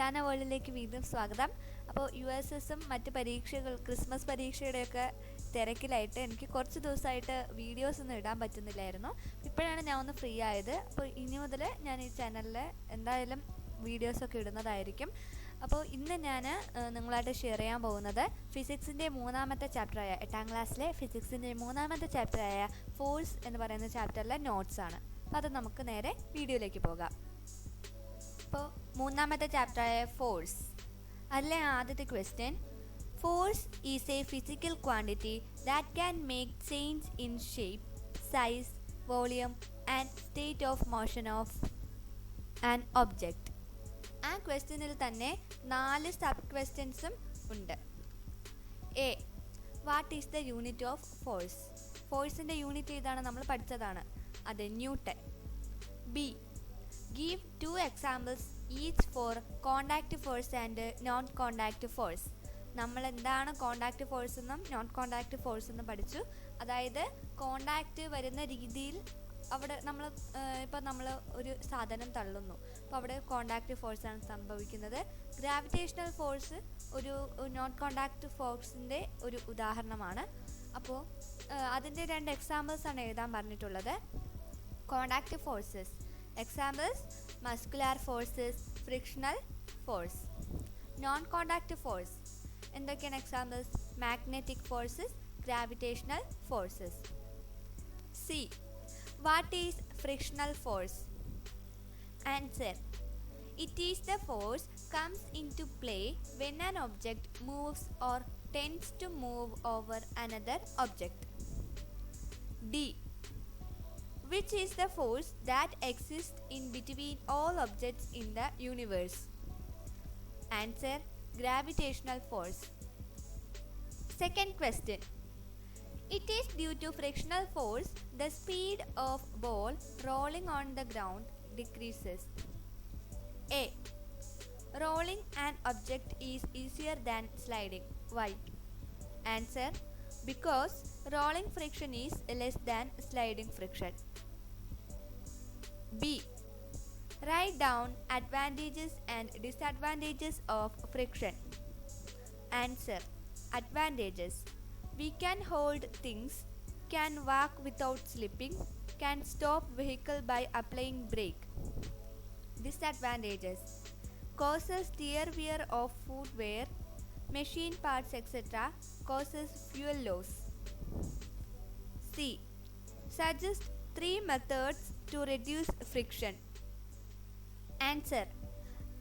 അസാന വേൾഡിലേക്ക് വീണ്ടും സ്വാഗതം. അപ്പോൾ USSും മറ്റ് ക്രിസ്മസ് പരീക്ഷയുടെയൊക്കെ തിരക്കിലായിട്ട് എനിക്ക് കുറച്ച് ദിവസമായിട്ട് വീഡിയോസ് ഒന്നും ഇടാൻ പറ്റുന്നില്ലായിരുന്നു. ഇപ്പോഴാണ് ഞാൻ ഒന്ന് ഫ്രീ ആയത്. അപ്പോൾ ഇനി മുതൽ ഞാൻ ഈ ചാനലിൽ എന്തായാലും വീഡിയോസൊക്കെ ഇടുന്നതായിരിക്കും. അപ്പോൾ ഇന്ന് ഞാൻ നിങ്ങളായിട്ട് ഷെയർ ചെയ്യാൻ പോകുന്നത് ഫിസിക്സിൻ്റെ മൂന്നാമത്തെ ചാപ്റ്ററായ 8ാം ക്ലാസ്സിലെ ഫിസിക്സിൻ്റെ മൂന്നാമത്തെ ചാപ്റ്ററായ ഫോഴ്സ് എന്ന് പറയുന്ന ചാപ്റ്ററിലെ നോട്ട്സാണ്. അപ്പോൾ അത് നമുക്ക് നേരെ വീഡിയോയിലേക്ക് പോകാം. അപ്പോൾ മൂന്നാമത്തെ ചാപ്റ്ററായ ഫോഴ്സ്, അതിലെ ആദ്യത്തെ question: force is a physical quantity that can make change in shape, size, volume and state of motion of an object. ആ ക്വസ്റ്റ്യനിൽ തന്നെ 4 സബ് ക്വസ്റ്റ്യൻസും ഉണ്ട്. A, what is the unit of force? ഫോഴ്സിൻ്റെ യൂണിറ്റ് ഏതാണ്? നമ്മൾ പഠിച്ചതാണ്, അത് newton. B, give 2 examples each for contact force and non-contact force. നമ്മൾ എന്താണ് കോണ്ടാക്റ്റ് ഫോഴ്സ് എന്നും നോൺ കോണ്ടാക്റ്റ് ഫോഴ്സ് എന്നും പഠിച്ചു. അതായത് കോണ്ടാക്റ്റ് വരുന്ന രീതിയിൽ അവിടെ നമ്മൾ ഒരു സാധനം തള്ളുന്നു, അപ്പോൾ അവിടെ കോണ്ടാക്റ്റ് ഫോഴ്സാണ് സംഭവിക്കുന്നത്. ഗ്രാവിറ്റേഷണൽ ഫോഴ്സ് ഒരു നോൺ കോണ്ടാക്റ്റ് ഫോഴ്സിൻ്റെ ഒരു ഉദാഹരണമാണ്. അപ്പോൾ അതിൻ്റെ 2 എക്സാമ്പിൾസാണ് എഴുതാൻ പറഞ്ഞിട്ടുള്ളത്. Contact forces examples: muscular forces, frictional force. Non-contact force എന്തൊക്കെയാണ് examples? magnetic forces, gravitational forces. C, what is frictional force? Answer: it is the force comes into play when an object moves or tends to move over another object. D, which is the force that exists in between all objects in the universe? Answer: gravitational force. Second question: it is due to frictional force the speed of ball rolling on the ground decreases. A, rolling an object is easier than sliding. Why? Answer: because rolling friction is less than sliding friction. B, write down advantages and disadvantages of friction. Answer: advantages: we can hold things, can walk without slipping, can stop vehicle by applying brake. Disadvantages: causes tear wear of footwear, machine parts etc., causes fuel loss. C, suggest 3 methods to reduce friction. Answer: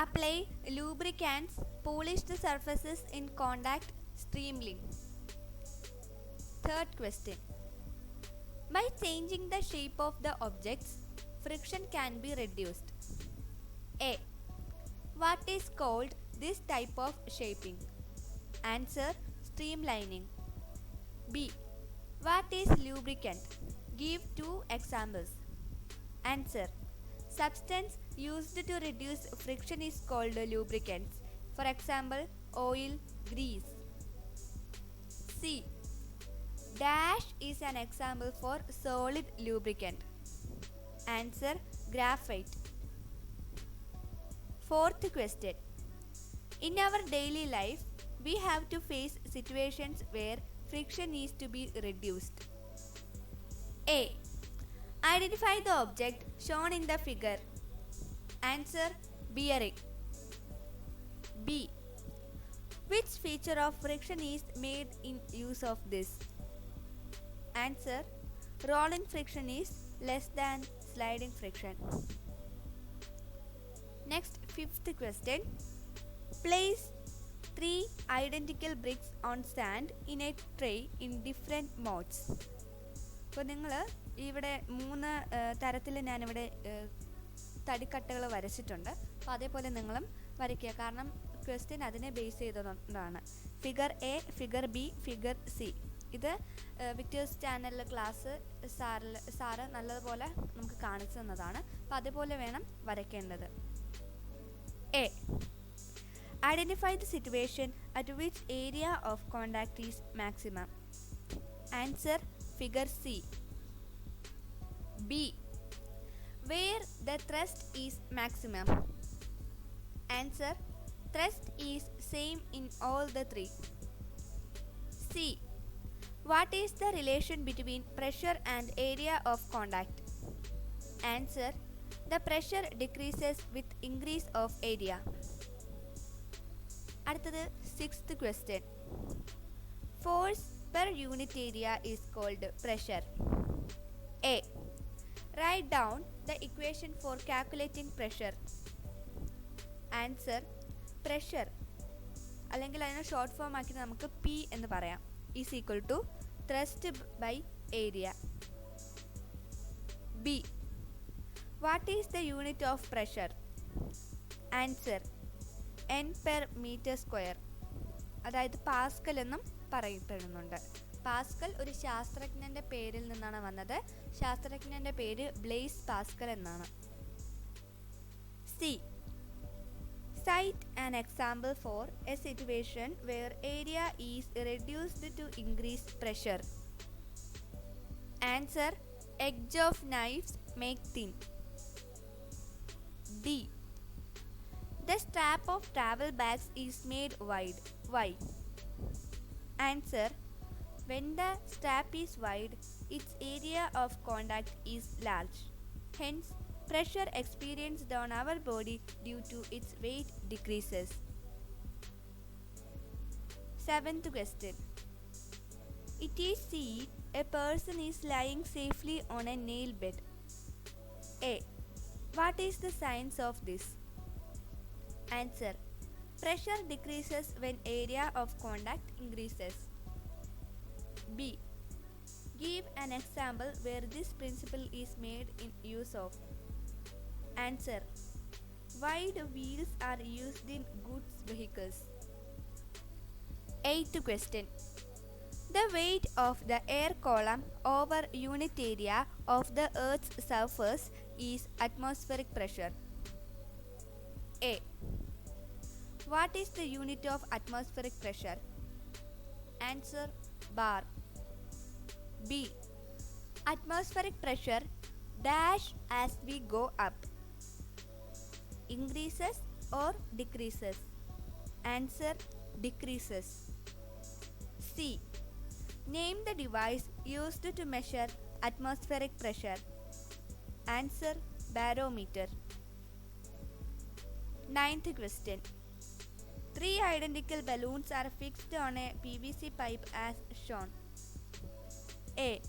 apply lubricants, polish the surfaces in contact, streamline. Third question: by changing the shape of the objects, friction can be reduced. A, what is called this type of shaping? Answer: streamlining. B, what is lubricant? Give 2 examples. Answer: substance used to reduce friction is called lubricants. For example, oil, grease. C, dash is an example for solid lubricant. Answer: graphite. Fourth question: in our daily life, we have to face situations where friction is to be reduced. A, identify the object shown in the figure. Answer: bearing. B, which feature of friction is made in use of this? Answer: rolling friction is less than sliding friction. Next, 5th question: place 3 identical bricks on sand in a tray in different modes. അപ്പോൾ നിങ്ങൾ ഇവിടെ 3 തരത്തിൽ ഞാനിവിടെ തടിക്കട്ടകൾ വരച്ചിട്ടുണ്ട്. അപ്പോൾ അതേപോലെ നിങ്ങളും വരയ്ക്കുക, കാരണം ക്വസ്റ്റ്യൻ അതിനെ ബേസ് ചെയ്തതാണ്. Figure A, figure B, figure C. ഇത് വിക്ടേഴ്സ് ചാനലിലെ ക്ലാസ് സാറ് നല്ലതുപോലെ നമുക്ക് കാണിച്ചു തന്നതാണ്. അപ്പോൾ അതേപോലെ വേണം വരയ്ക്കേണ്ടത്. A, identify the situation at which area of contact is maximum. Answer: figure C. B, where the thrust is maximum. Answer: Thrust is same in all the three. C. What is the relation between pressure and area of contact? Answer. The pressure decreases with increase of area. അടുത്തത് sixth question. Force per unit area is called pressure. A. Write down the equation for calculating pressure. Answer. Pressure അല്ലെങ്കിൽ അതിനെ short form ആക്കി നമുക്ക് P എന്ന് പറയാം, is equal to thrust by area. B. What is the unit of pressure? Answer. N per meter square. അതായത് Pascal എന്നും പറയപ്പെടുന്നുണ്ട്. Pascal ഒരു ശാസ്ത്രജ്ഞൻ്റെ പേരിൽ നിന്നാണ് വന്നത്. ശാസ്ത്രജ്ഞൻ്റെ പേര് ബ്ലേസ് പാസ്കൽ എന്നാണ്. C. Cite an example for a situation where area is reduced to increase pressure. Answer. Edge of knives make thin. D. The strap of travel bags is made wide. Why? Answer. When the strap is wide, its area of contact is large. Hence, pressure experienced on our body due to its weight decreases. Seventh question. It is seen a person is lying safely on a nail bed. A. What is the signs of this? Answer. Pressure decreases when area of contact increases. B. Give an example where this principle is made in use of. Answer. Wide wheels are used in goods vehicles. Eighth question. The weight of the air column over unit area of the Earth's surface is atmospheric pressure. A. What is the unit of atmospheric pressure? Answer. Bar. B. Atmospheric pressure dash as we go up. Increases or decreases? Answer. Decreases. C. Name the device used to measure atmospheric pressure. Answer. Barometer. Ninth question. 3 identical balloons are fixed on a PVC pipe as shown. A.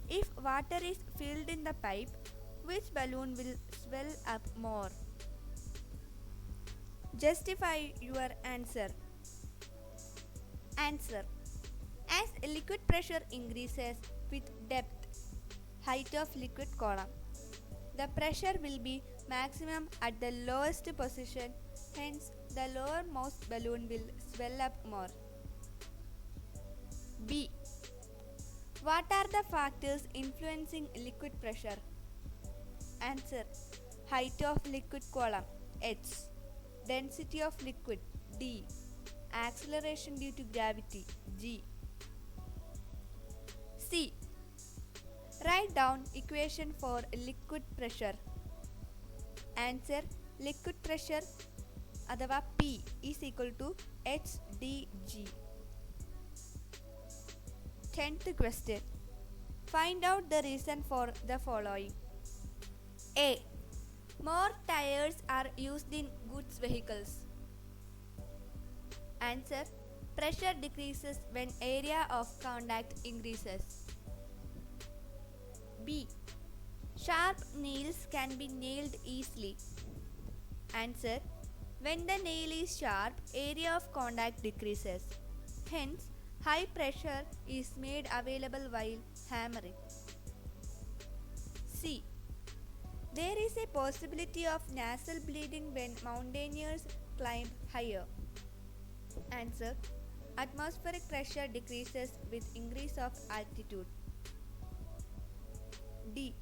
If water is filled in the pipe, which balloon will swell up more? Justify your answer. Answer. As liquid pressure increases with depth, height of liquid column, the pressure will be maximum at the lowest position, hence the lowermost balloon will swell up more. B. What are the factors influencing liquid pressure? Answer. Height of liquid column H. Density of liquid D. Acceleration due to gravity G. C. Write down equation for liquid pressure. Answer. Liquid pressure അഥവാ P is equal to HdG. 10th question. Find out the reason for the following. A. More tires are used in goods vehicles. Answer. Pressure decreases when area of contact increases. B. Sharp nails can be nailed easily. Answer. When the nail is sharp, area of contact decreases. Hence, high pressure is made available while hammering. C. There is a possibility of nasal bleeding when mountaineers climb higher. Answer. Atmospheric pressure decreases with increase of altitude. D.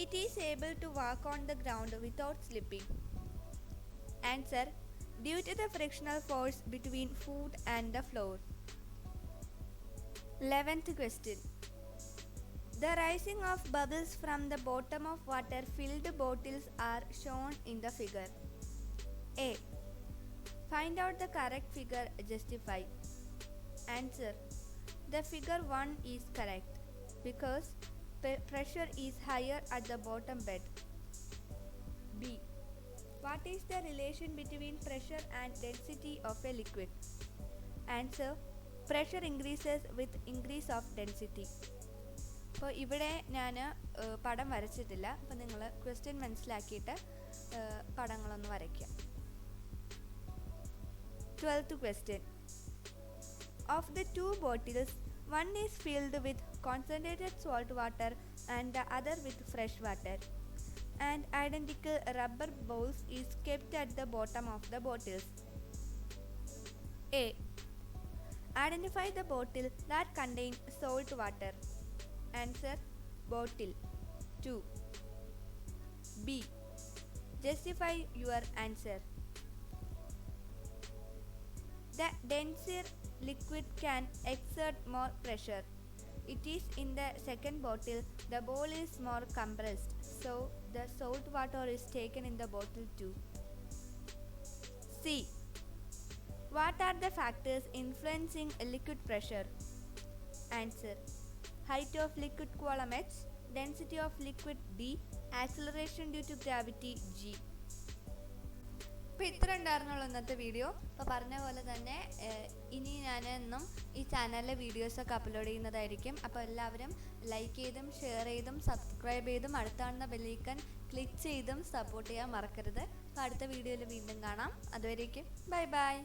It is able to walk on the ground without slipping. Answer. Due to the frictional force between foot and the floor. 11th question. The rising of bubbles from the bottom of water-filled bottles are shown in the figure. A. Find out the correct figure, justify. Answer. The figure 1 is correct because pressure is higher at the bottom bed. B. What is the relation between pressure and density of a liquid? Answer. Pressure increases with increase of density. അപ്പോൾ ഇവിടെ ഞാൻ പടം വരച്ചിട്ടില്ല. അപ്പോൾ നിങ്ങൾ question മനസ്സിലാക്കിയിട്ട് പടങ്ങളൊന്ന് വരയ്ക്കുക. 12th question. Of the two bottles, one is filled with concentrated salt water and the other with fresh water. And identical rubber balls is kept at the bottom of the bottles. A. Identify the bottle that contains salt water. Answer. Bottle 2. B. Justify your answer. The denser liquid can exert more pressure. It is in the second bottle. The ball is more compressed, so the salt water is taken in the bottle too. C. What are the factors influencing liquid pressure? Answer. Height of liquid column H, density of liquid D, acceleration due to gravity G. അപ്പോൾ ഇത്ര ഉണ്ടായിരുന്നുള്ളൂ ഇന്നത്തെ video. അപ്പോൾ പറഞ്ഞ പോലെ തന്നെ ഇനി ഞാൻ എന്നും ഈ ചാനലിലെ വീഡിയോസൊക്കെ അപ്ലോഡ് ചെയ്യുന്നതായിരിക്കും. അപ്പോൾ എല്ലാവരും ലൈക്ക് ചെയ്തും ഷെയർ ചെയ്തും സബ്സ്ക്രൈബ് ചെയ്തും അടുത്താണെന്ന ബെല്ലൈക്കൺ ക്ലിക്ക് ചെയ്തും സപ്പോർട്ട് ചെയ്യാൻ മറക്കരുത്. അപ്പോൾ അടുത്ത വീഡിയോയിൽ വീണ്ടും കാണാം. അതുവരേക്കും ബൈ ബൈ.